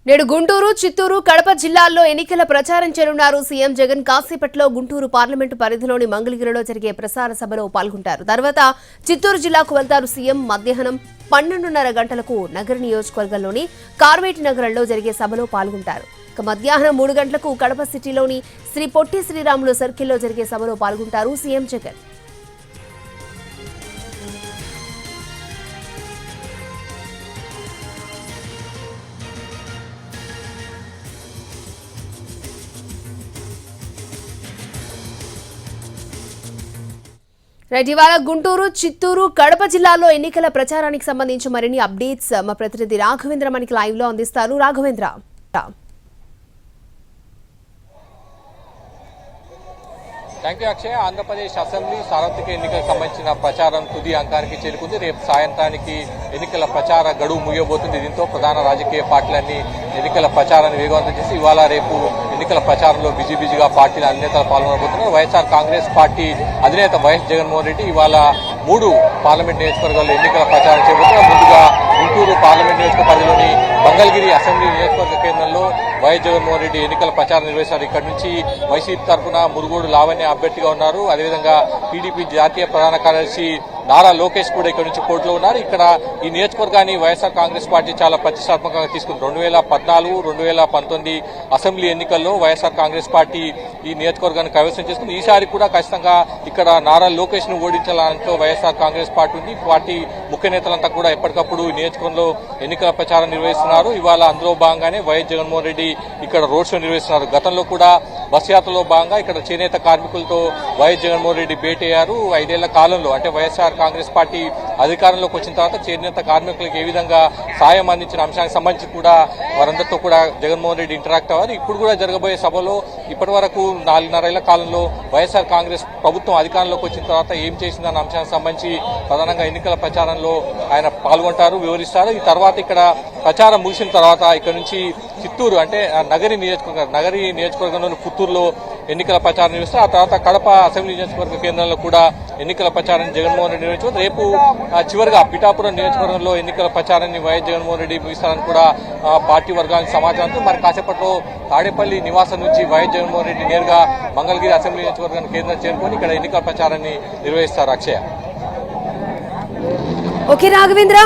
నేడు గుంటూరు, చిత్తూరు, కడప జిల్లాల్లో ఎన్నికల ప్రచారం చేరున్నారు సీఎం జగన్. కాసేపట్లో గుంటూరు పార్లమెంటు పరిధిలోని మంగళగిరిలో జరిగే ప్రసార సభలో పాల్గొంటారు. తర్వాత చిత్తూరు జిల్లాకు వెళ్తారు సీఎం. మధ్యాహ్నం 12:30 గంటలకు నగర నియోజకవర్గంలోని కార్వేటి నగరంలో జరిగే సభలో పాల్గొంటారు. మధ్యాహ్నం 3 గంటలకు కడప సిటీలోని శ్రీ పొట్టి శ్రీరాములు సర్కిల్లో జరిగే సభలో పాల్గొంటారు సీఎం జగన్. ఇవాళ గుంటూరు, చిత్తూరు, కడప జిల్లాల్లో ఎన్నికల ప్రచారానికి సంబంధించి మరిన్ని అప్డేట్స్ మా ప్రతినిధి రాఘవేంద్ర మనకి లైవ్ లో అందిస్తారు. Raghavendra, thank you Akshay. Andhra Pradesh assembly సార్వత్రిక ఎన్నికలకు సంబంధించిన ప్రచారం తుది అంకానికి చేరుకుంది. రేపు సాయంత్రానికి ఎన్నికల ప్రచార గడువు ముగియబోతుంది. దీంతో ప్రధాన రాజకీయ పార్టీలన్నీ ఎన్నికల ప్రచారాన్ని వేగవంతం చేసి ఇవాళ రేపు ఎన్నికల ప్రచారంలో బిజీగా పార్టీల అధినేతలు పాల్గొనబోతున్నారు. వైఎస్ఆర్ కాంగ్రెస్ పార్టీ అధినేత వైఎస్ జగన్మోహన్ రెడ్డి ఇవాళ 3 పార్లమెంట్ నియోజకవర్గాల్లో ఎన్నికల ప్రచారం చేయబోతున్నారు. ముందుగా గుంటూరు పార్లమెంట్ నియోజకవర్గ పరిధిలోని మంగళగిరి అసెంబ్లీ నియోజకవర్గ కేంద్రంలో వైఎస్ జగన్మోహన్ రెడ్డి ఎన్నికల ప్రచారం నిర్వహిస్తారు. ఇక్కడ నుంచి వైసీపీ తరఫున మురుగోడు లావణ్య అభ్యర్థిగా ఉన్నారు. అదేవిధంగా టీడీపీ జాతీయ ప్రధాన కార్యదర్శి నారా లోకేష్ కూడా ఇక్కడ నుంచి పోటీలో ఉన్నారు. ఇక్కడ ఈ నియోజకవర్గాన్ని వైఎస్ఆర్ కాంగ్రెస్ పార్టీ చాలా ప్రతిష్టాత్మకంగా తీసుకుంది. 2014, 2019 అసెంబ్లీ ఎన్నికల్లో వైఎస్ఆర్ కాంగ్రెస్ పార్టీ ఈ నియోజకవర్గాన్ని కైవసం చేసుకుంది. ఈసారి కూడా ఖచ్చితంగా ఇక్కడ నారా లోకేష్ ను ఓడించాలంటూ వైఎస్ఆర్ కాంగ్రెస్ పార్టీ ఉంది. పార్టీ ముఖ్య నేతలంతా కూడా ఎప్పటికప్పుడు ఈ నియోజకవర్గంలో ఎన్నికల ప్రచారం నిర్వహిస్తున్నారు. ఇవాళ అందులో భాగంగానే వైఎస్ జగన్మోహన్ రెడ్డి ఇక్కడ రోడ్ షో నిర్వహిస్తున్నారు. గతంలో కూడా బస్ యాత్రలో భాగంగా ఇక్కడ చేనేత కార్మికులతో వైఎస్ జగన్మోహన్ రెడ్డి భేటీ అయ్యారు. 5 ఏళ్ల కాలంలో అంటే వైఎస్ఆర్ కాంగ్రెస్ పార్టీ అధికారంలోకి వచ్చిన తర్వాత చేనేత కార్మికులకు ఏ విధంగా సాయం అందించిన అంశానికి సంబంధించి కూడా వారందరితో కూడా జగన్మోహన్ రెడ్డి ఇంటరాక్ట్ అవ్వారు. ఇప్పుడు కూడా జరగబోయే సభలో ఇప్పటి వరకు 4.5 ఏళ్ల కాలంలో వైఎస్ఆర్ కాంగ్రెస్ ప్రభుత్వం అధికారంలోకి వచ్చిన తర్వాత ఏం చేసిందన్న అంశానికి సంబంధించి ప్రధానంగా ఎన్నికల ప్రచారంలో ఆయన పాల్గొంటారు, వివరిస్తారు. ఈ తర్వాత ఇక్కడ ప్రచారం ముగిసిన తర్వాత ఇక్కడ నుంచి చిత్తూరు అంటే నగరి నియోజకవర్గంలోని పుత్తూరులో ఎన్నికల ప్రచారం నిర్వహిస్తారు. ఆ తర్వాత కడప అసెంబ్లీ నియోజకవర్గ కేంద్రంలో కూడా ఎన్నికల ప్రచారం జగన్మోహన్ రెడ్డి నిర్వహించారు. రేపు చివరిగా పిఠాపురం నియోజకవర్గంలో ఎన్నికల ప్రచారాన్ని వైఎస్ జగన్మోహన్ రెడ్డి ముగిస్తారని కూడా పార్టీ వర్గానికి సమాచారంతో మరి కాసేపట్లో తాడేపల్లి నివాసం నుంచి వైఎస్ జగన్మోహన్ రెడ్డి నేరుగా మంగళగిరి అసెంబ్లీ నియోజకవర్గానికి కేంద్రం చేరుకొని ఇక్కడ ఎన్నికల ప్రచారాన్ని నిర్వహిస్తారు. అక్షయ. ఓకే రాఘవేంద్ర.